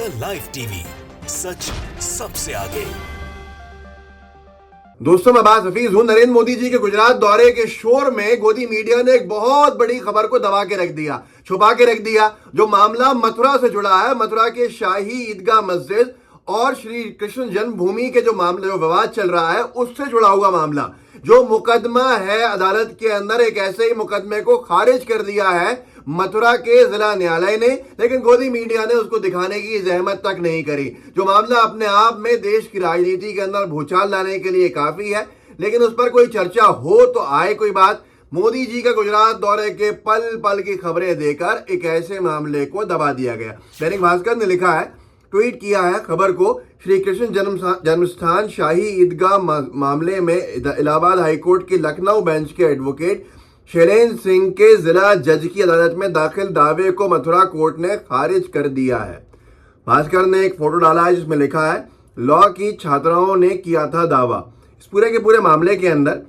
Live TV, सच सबसे आगे। दोस्तों, मैं अब्बास हफीज हूं। नरेंद्र मोदी जी के गुजरात दौरे के शोर में गोदी मीडिया ने एक बहुत बड़ी खबर को दबा के रख दिया, छुपा के रख दिया। जो मामला मथुरा से जुड़ा है, मथुरा के शाही ईदगाह मस्जिद और श्री कृष्ण जन्मभूमि के जो मामले, जो विवाद चल रहा है, उससे जुड़ा हुआ मामला, जो मुकदमा है अदालत के अंदर, एक ऐसे ही मुकदमे को खारिज कर दिया है मथुरा के जिला न्यायालय ने, लेकिन गोदी मीडिया ने उसको दिखाने की जहमत तक नहीं करी। जो मामला अपने आप में देश की राजनीति के अंदर भूचाल लाने के लिए काफी है, लेकिन उस पर कोई चर्चा हो तो आए कोई बात। मोदी जी के गुजरात दौरे के पल पल की खबरें देकर एक ऐसे मामले को दबा दिया गया। दैनिक भास्कर ने लिखा है, ट्वीट किया है खबर को, श्री कृष्ण जन्मस्थान शाही ईदगाह मामले में इलाहाबाद हाईकोर्ट की लखनऊ बेंच के एडवोकेट शैलेंद्र सिंह के जिला जज की अदालत में दाखिल दावे को मथुरा कोर्ट ने खारिज कर दिया है। भास्कर ने एक फोटो डाला है जिसमें लिखा है, लॉ की छात्राओं ने किया था दावा। इस पूरे के पूरे मामले के अंदर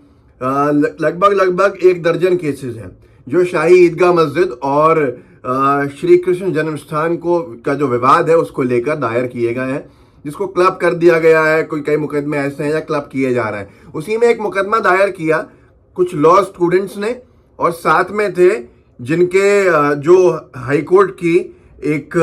लगभग 1 दर्जन केसेस हैं जो शाही ईदगाह मस्जिद और श्री कृष्ण जन्मस्थान का जो विवाद है उसको लेकर दायर किए गए हैं, जिसको क्लब कर दिया गया है। कई मुकदमे ऐसे हैं या क्लब किए जा रहे हैं। उसी में एक मुकदमा दायर किया कुछ लॉ स्टूडेंट्स ने, और साथ में थे जिनके जो हाईकोर्ट की एक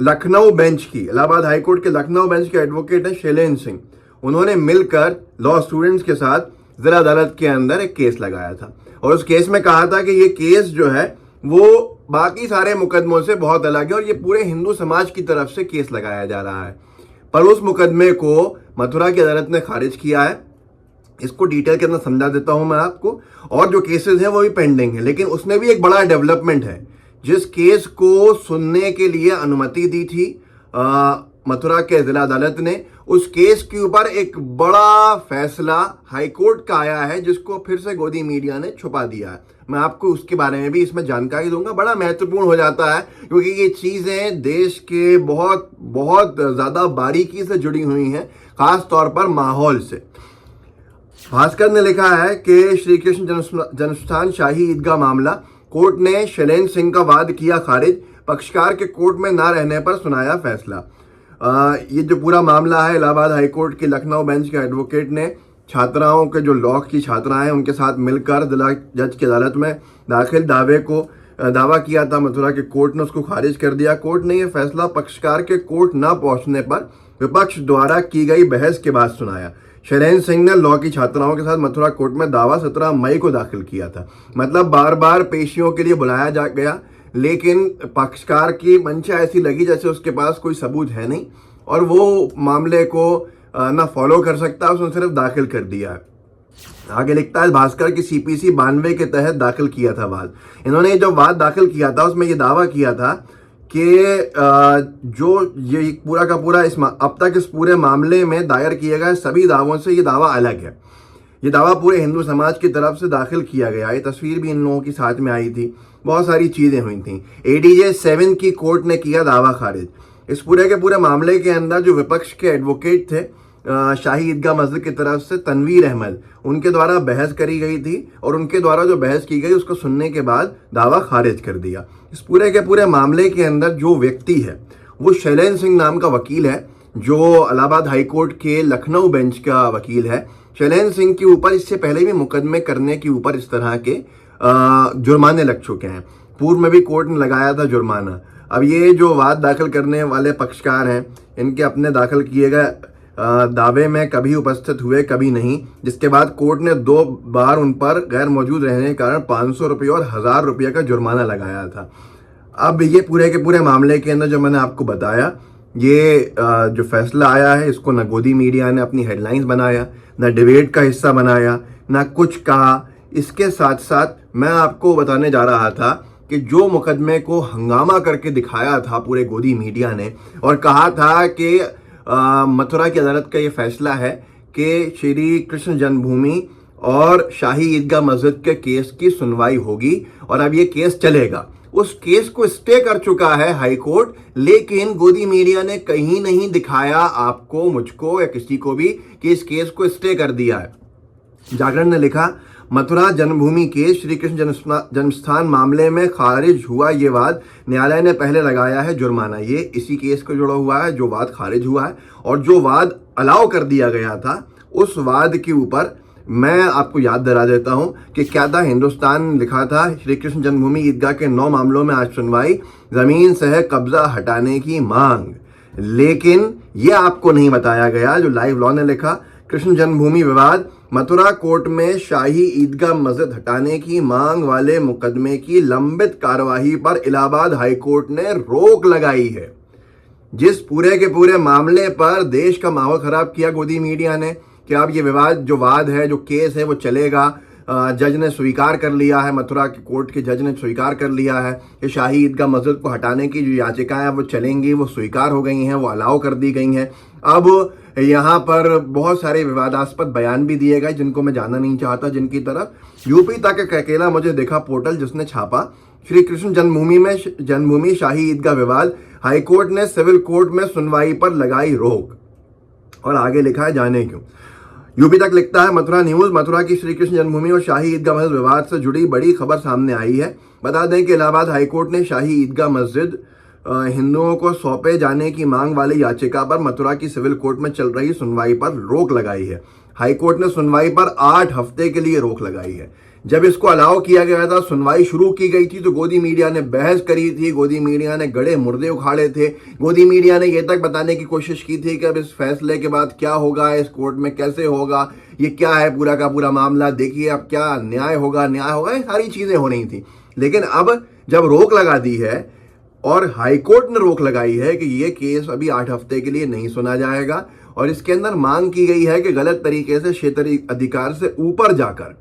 लखनऊ बेंच की, इलाहाबाद हाईकोर्ट के लखनऊ बेंच के एडवोकेट है शैलेंद्र सिंह। उन्होंने मिलकर लॉ स्टूडेंट्स के साथ जिला अदालत के अंदर एक केस लगाया था, और उस केस में कहा था कि ये केस जो है वो बाकी सारे मुकदमों से बहुत अलग है और ये पूरे हिंदू समाज की तरफ से केस लगाया जा रहा है। पर उस मुकदमे को मथुरा की अदालत ने खारिज किया है। इसको डिटेल के अंदर समझा देता हूं मैं आपको, और जो केसेस हैं वो भी पेंडिंग है। लेकिन उसमें भी एक बड़ा डेवलपमेंट है। जिस केस को सुनने के लिए अनुमति दी थी मथुरा के जिला अदालत ने, उस केस के ऊपर एक बड़ा फैसला हाईकोर्ट का आया है, जिसको फिर से गोदी मीडिया ने छुपा दिया है। मैं आपको उसके बारे में भी इसमें जानकारी दूंगा। बड़ा महत्वपूर्ण हो जाता है क्योंकि ये चीजें देश के बहुत बहुत ज्यादा बारीकी से जुड़ी हुई हैं, खास तौर पर माहौल से। भास्कर ने लिखा है कि श्री कृष्ण जन्मस्थान शाही ईदगाह मामला, कोर्ट ने शैलेंद्र सिंह का वाद किया खारिज, पक्षकार के कोर्ट में ना रहने पर सुनाया फैसला। ये जो पूरा मामला है, इलाहाबाद हाईकोर्ट की लखनऊ बेंच के एडवोकेट ने छात्राओं के, जो लॉ की छात्राएं, उनके साथ मिलकर जिला जज की अदालत में दाखिल दावा किया था। मथुरा के कोर्ट ने उसको खारिज कर दिया। कोर्ट ने यह फैसला पक्षकार के कोर्ट न पहुंचने पर विपक्ष द्वारा की गई बहस के बाद सुनाया। शैलेंद्र सिंह ने लॉ की छात्राओं के साथ मथुरा कोर्ट में दावा 17 मई को दाखिल किया था। मतलब बार बार पेशियों के लिए बुलाया जा गया, लेकिन पक्षकार की मंशा ऐसी लगी जैसे उसके पास कोई सबूत है नहीं और वो मामले को ना फॉलो कर सकता, उसने सिर्फ दाखिल कर दिया है। आगे लिखता है भास्कर की CPC 92 के तहत दाखिल किया था वाद। इन्होंने जो वाद दाखिल किया था उसमें ये दावा किया था कि जो ये पूरा का पूरा अब तक इस पूरे मामले में दायर किए गए सभी दावों से ये दावा अलग है। ये दावा पूरे हिंदू समाज की तरफ से दाखिल किया गया। ये तस्वीर भी इन लोगों की साथ में आई थी, बहुत सारी चीजें हुई थी। ADJ 7 की कोर्ट ने किया दावा खारिज। इस पूरे के पूरे मामले के अंदर जो विपक्ष के एडवोकेट थे शाही ईदगाह मस्जिद की तरफ से तनवीर अहमद, उनके द्वारा बहस करी गई थी और उनके द्वारा जो बहस की गई उसको सुनने के बाद दावा खारिज कर दिया। इस पूरे के पूरे मामले के अंदर जो व्यक्ति है वो शैलेंद्र सिंह नाम का वकील है, जो इलाहाबाद हाईकोर्ट के लखनऊ बेंच का वकील है। शैलेंद्र सिंह के ऊपर इससे पहले भी मुकदमे करने के ऊपर इस तरह के जुर्माने लग चुके हैं। पूर्व में भी कोर्ट ने लगाया था जुर्माना। अब ये जो वाद दाखिल करने वाले पक्षकार हैं, इनके अपने दाखिल किए गए दावे में कभी उपस्थित हुए, कभी नहीं, जिसके बाद कोर्ट ने 2 बार उन पर गैर मौजूद रहने के कारण 500 रुपये और 1000 रुपये का जुर्माना लगाया था। अब ये पूरे के पूरे मामले के अंदर जो मैंने आपको बताया, ये जो फैसला आया है, इसको न गोदी मीडिया ने अपनी हेडलाइंस बनाया, न डिबेट का हिस्सा बनाया, न कुछ कहा। इसके साथ साथ मैं आपको बताने जा रहा था कि जो मुकदमे को हंगामा करके दिखाया था पूरे गोदी मीडिया ने और कहा था कि मथुरा की अदालत का ये फैसला है कि श्री कृष्ण जन्मभूमि और शाही ईदगाह मस्जिद के केस की सुनवाई होगी और अब ये केस चलेगा। उस केस को स्टे कर चुका है हाईकोर्ट, लेकिन गोदी मीडिया ने कहीं नहीं दिखाया आपको, मुझको या किसी को भी, कि इस केस को स्टे कर दिया है। जागरण ने लिखा, मथुरा जन्मभूमि के श्री कृष्ण जन्मस्थान मामले में खारिज हुआ ये वाद। न्यायालय ने पहले लगाया है जुर्माना। ये इसी केस को जुड़ा हुआ है जो वाद खारिज हुआ है, और जो वाद अलाउ कर दिया गया था उस वाद के ऊपर मैं आपको याद दिला देता हूं कि क्या था। हिंदुस्तान लिखा था श्री कृष्ण जन्मभूमि ईदगाह के 9 मामलों में आज सुनवाई, जमीन से कब्जा हटाने की मांग। लेकिन यह आपको नहीं बताया गया जो लाइव लॉ ने लिखा, कृष्ण जन्मभूमि विवाद, मथुरा कोर्ट में शाही ईदगाह मस्जिद हटाने की मांग वाले मुकदमे की लंबित कार्यवाही पर इलाहाबाद हाईकोर्ट ने रोक लगाई है। जिस पूरे के पूरे मामले पर देश का माहौल खराब किया गोदी मीडिया ने कि अब ये विवाद जो वाद है, जो केस है वो चलेगा। जज ने स्वीकार कर लिया है, मथुरा के कोर्ट के जज ने स्वीकार कर लिया है कि शाही ईदगाह मस्जिद को हटाने की जो याचिकाएं वो चलेंगी, वो स्वीकार हो गई हैं, वो अलाउ कर दी गई हैं। अब यहाँ पर बहुत सारे विवादास्पद बयान भी दिए गए जिनको मैं जानना नहीं चाहता, जिनकी तरफ यूपी तक एक अकेला मुझे देखा पोर्टल जिसने छापा श्री कृष्ण जन्मभूमि शाही ईदगाह विवाद, हाईकोर्ट ने सिविल कोर्ट में सुनवाई पर लगाई रोक। और आगे लिखा है जाने क्यों। यूपी तक लिखता है मथुरा न्यूज, मथुरा की श्री कृष्ण जन्मभूमि और शाही ईदगाह मस्जिद विवाद से जुड़ी बड़ी खबर सामने आई है। बता दें कि इलाहाबाद हाईकोर्ट ने शाही ईदगाह मस्जिद हिंदुओं को सौंपे जाने की मांग वाली याचिका पर मथुरा की सिविल कोर्ट में चल रही सुनवाई पर रोक लगाई है। हाईकोर्ट ने सुनवाई पर 8 हफ्ते के लिए रोक लगाई है। जब इसको अलाउ किया गया था, सुनवाई शुरू की गई थी, तो गोदी मीडिया ने बहस करी थी, गोदी मीडिया ने गड़े मुर्दे उखाड़े थे। गोदी मीडिया ने यह तक बताने की कोशिश की थी कि अब इस फैसले के बाद क्या होगा, इस कोर्ट में कैसे होगा, ये क्या है पूरा का पूरा मामला, देखिए अब क्या न्याय होगा, ये सारी चीजें हो रही थी। लेकिन अब जब रोक लगा दी है और हाईकोर्ट ने रोक लगाई है कि ये केस अभी 8 हफ्ते के लिए नहीं सुना जाएगा, और इसके अंदर मांग की गई है कि गलत तरीके से क्षेत्रीय अधिकार से ऊपर जाकर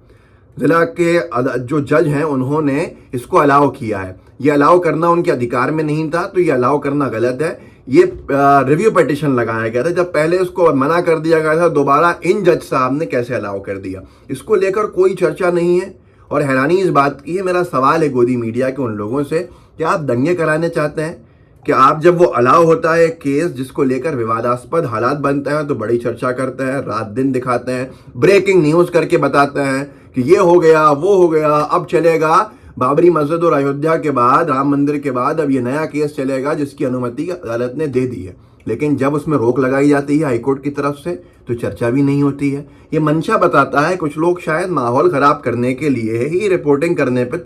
जिला के जो जज हैं उन्होंने इसको अलाउ किया है। ये अलाउ करना उनके अधिकार में नहीं था, तो ये अलाउ करना गलत है। ये रिव्यू पिटीशन लगाया गया था। जब पहले इसको मना कर दिया गया था, दोबारा इन जज साहब ने कैसे अलाउ कर दिया, इसको लेकर कोई चर्चा नहीं है। और हैरानी इस बात की है, मेरा सवाल है गोदी मीडिया के उन लोगों से कि आप दंगे कराने चाहते हैं कि आप जब वो अलाउ होता है केस जिसको लेकर विवादास्पद हालात बनते हैं तो बड़ी चर्चा करते हैं, रात दिन दिखाते हैं, ब्रेकिंग न्यूज करके बताते हैं कि ये हो गया, वो हो गया, अब चलेगा बाबरी मस्जिद और अयोध्या के बाद, राम मंदिर के बाद अब ये नया केस चलेगा जिसकी अनुमति अदालत ने दे दी है। लेकिन जब उसमें रोक लगाई जाती है हाईकोर्ट की तरफ से तो चर्चा भी नहीं होती है। ये मंशा बताता है कुछ लोग शायद माहौल खराब करने के लिए ही रिपोर्टिंग करने पे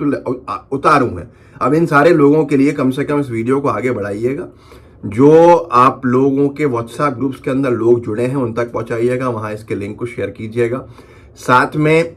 उतारू हैं। अब इन सारे लोगों के लिए कम से कम इस वीडियो को आगे बढ़ाइएगा। जो आप लोगों के व्हाट्सएप ग्रुप्स के अंदर लोग जुड़े हैं उन तक पहुंचाइएगा, वहां इसके लिंक को शेयर कीजिएगा। साथ में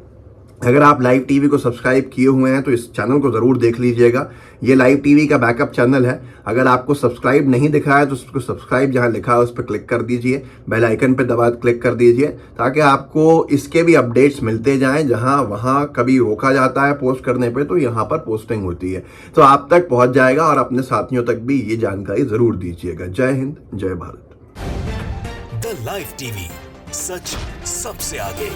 अगर आप लाइव टीवी को सब्सक्राइब किए हुए हैं तो इस चैनल को जरूर देख लीजिएगा। ये लाइव टीवी का बैकअप चैनल है। अगर आपको सब्सक्राइब नहीं दिख रहा है तो उसको सब्सक्राइब जहां लिखा है उस पर क्लिक कर दीजिए, बेल आइकन पे दबा क्लिक कर दीजिए, ताकि आपको इसके भी अपडेट्स मिलते जाएं। जहां वहां कभी रोका जाता है पोस्ट करने पे तो यहाँ पर पोस्टिंग होती है, तो आप तक पहुंच जाएगा और अपने साथियों तक भी ये जानकारी जरूर दीजिएगा। जय हिंद, जय भारत। द लाइव टीवी, सच सबसे आगे।